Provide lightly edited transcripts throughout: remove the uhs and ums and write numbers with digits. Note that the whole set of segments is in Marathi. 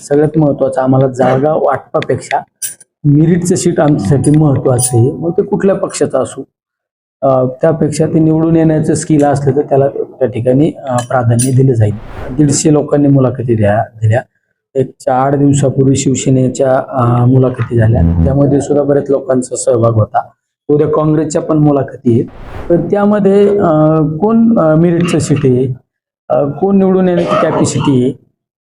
सगळ्यात महत्त्वाचं आम्हाला जागा वाटपापेक्षा मेरिटचं सीट आमच्यासाठी महत्त्वाचं आहे. मग ते कुठल्या पक्षाचं असो, त्यापेक्षा ते निवडून येण्याचं स्किल असलं तर त्याला त्या ठिकाणी प्राधान्य दिलं जाईल. 150 लोकांनी मुलाखती दिल्या. एक 8 दिवसापूर्वी शिवसेनेच्या मुलाखती झाल्या, त्यामध्ये सुद्धा बऱ्याच लोकांचा सहभाग होता. उद्या काँग्रेसच्या पण मुलाखती आहेत. तर त्यामध्ये कोण मेरिटचं सीट आहे, कोण निवडून येण्याची कॅपॅसिटी आहे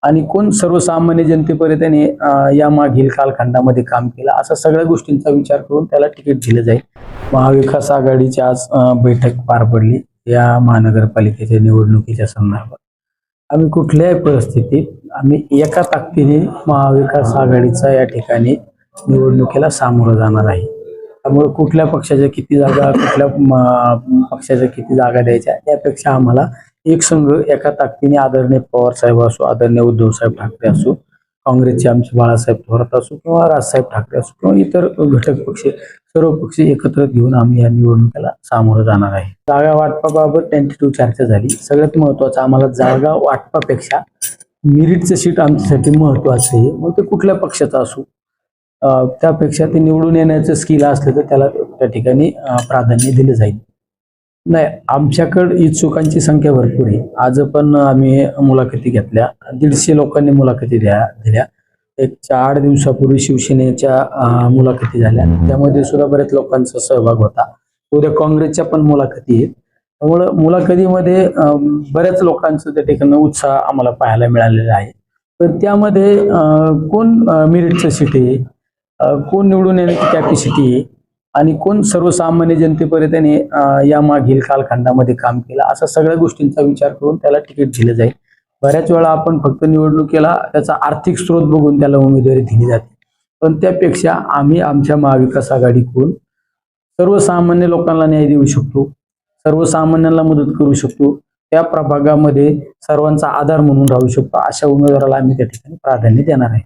आणि कोण सर्वसामान्य जनतेपर्यंत या मागील कालखंडामध्ये काम केलं, अशा सगळ्या गोष्टींचा विचार करून त्याला तिकीट दिलं जाईल. महाविकास आघाडीची आज बैठक पार पडली या महानगरपालिकेच्या निवडणुकीच्या संदर्भात. आम्ही कुठल्याही परिस्थितीत आम्ही एका ताकदीने महाविकास आघाडीचा या ठिकाणी निवडणुकीला सामोरं जाणार आहे. त्यामुळे कुठल्या पक्षाच्या किती जागा, कुठल्या पक्षाच्या किती जागा द्यायच्या यापेक्षा आम्हाला एक संघ एका ताकदीने आदरणीय पवार साहेब असो, आदरणीय उद्धव साहेब ठाकरे असो, काँग्रेसचे आमचे बाळासाहेब थोरात असो किंवा राजसाहेब ठाकरे असो किंवा इतर घटक पक्ष, सर्व पक्ष एकत्र घेऊन आम्ही या निवडणुकीला सामोरं जाणार आहे. जागा वाटपाबाबत टेंटेटिव्ह चर्चा झाली. सगळ्यात महत्त्वाचं आम्हाला जागा वाटपापेक्षा मेरिटचं सीट आमच्यासाठी महत्त्वाचं आहे. मग ते कुठल्या पक्षाचं असो, त्यापेक्षा ते निवडून येण्याचं स्किल असलं तर त्याला त्या ठिकाणी प्राधान्य दिलं जाईल. नाही, आमच्याकडे इच्छुकांची संख्या भरपूर आहे. आज पण आम्ही मुलाखती घेतल्या. 150 लोकांनी मुलाखती दिल्या. एक 8 दिवसापूर्वी शिवसेनेच्या मुलाखती झाल्या, त्यामध्ये सुद्धा बऱ्याच लोकांचा सहभाग होता. उद्या काँग्रेसच्या पण मुलाखती आहेत. त्यामुळं मुलाखतीमध्ये बऱ्याच लोकांचं त्या ठिकाणी उत्साह आम्हाला पाहायला मिळालेला आहे. तर त्यामध्ये कोण मेरिटचं सीट आहे, कोण निवडून येण्याची कॅपॅसिटी आहे आणि कोण सर्वसामान्य जनतेपर्यंत या मागील कालखंडामध्ये काम केलं, अशा सगळ्या गोष्टींचा विचार करून त्याला तिकीट दिलं जाईल. बऱ्याच वेळा आपण फक्त निवडणुकीला त्याचा आर्थिक स्रोत बघून त्याला उमेदवारी दिली जाते, पण त्यापेक्षा आम्ही आमच्या महाविकास आघाडीकडून सर्वसामान्य लोकांना न्याय देऊ शकतो, सर्वसामान्यांना मदत करू शकतो, त्या प्रभागामध्ये सर्वांचा आधार म्हणून राहू शकतो, अशा उमेदवाराला आम्ही त्या ठिकाणी प्राधान्य देणार आहे.